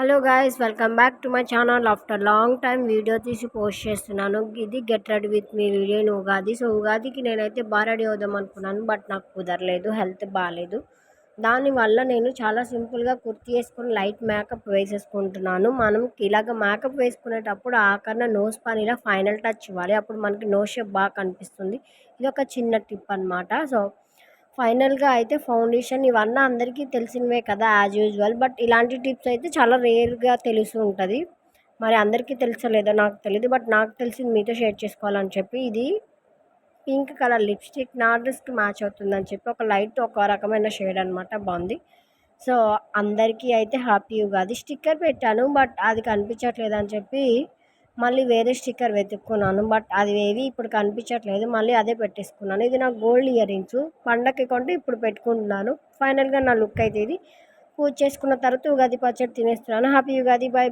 Hello guys, welcome back to my channel. After long time video తీసి post చేస్తున్నాను. ఇది get ready with me video in Ugadi. So ఉగాదికి నేనైతే బాగా ready అవుదాం అనుకున్నాను, బట్ నాకు కుదరలేదు, హెల్త్ బాగాలేదు. దానివల్ల నేను చాలా సింపుల్గా కుర్తీ వేసుకొని లైట్ మేకప్ వేసేసుకుంటున్నాను. మనం ఇలాగ మేకప్ వేసుకునేటప్పుడు ఆఖరణ నోస్ పని ఇలా ఫైనల్ టచ్ ఇవ్వాలి, అప్పుడు మనకి నోస్ షేప్ బాగా కనిపిస్తుంది. ఇది ఒక చిన్న టిప్ అనమాట. సో ఫైనల్గా అయితే ఫౌండేషన్ ఇవన్నీ అందరికీ తెలిసినవే కదా యాజ్ యూజువల్, బట్ ఇలాంటి టిప్స్ అయితే చాలా రేర్గా తెలుస్తూ ఉంటుంది. మరి అందరికీ తెలుసలేదో నాకు తెలియదు, బట్ నాకు తెలిసింది మీతో షేర్ చేసుకోవాలని చెప్పి ఇది పింక్ కలర్ లిప్స్టిక్ నా డ్రెస్కి మ్యాచ్ అవుతుందని చెప్పి ఒక లైట్ ఒక రకమైన షేడ్ అనమాట, బాగుంది. సో అందరికీ అయితే హ్యాపీ ఉగాది. స్టిక్కర్ పెట్టాను, బట్ అది కనిపించట్లేదు అని చెప్పి మళ్ళీ వేరే స్టిక్కర్ వెతుక్కున్నాను, బట్ అది ఏవి ఇప్పుడు కనిపించట్లేదు. మళ్ళీ అదే పెట్టేసుకున్నాను. ఇది నా గోల్డ్ ఇయర్ రింగ్స్, పండగకి కొంటే ఇప్పుడు పెట్టుకుంటున్నాను. ఫైనల్గా నా లుక్ అయితే ఇది. పూజ చేసుకున్న తర్వాత ఉగాది పచ్చడి తినేస్తున్నాను. Happy Ugadi, by.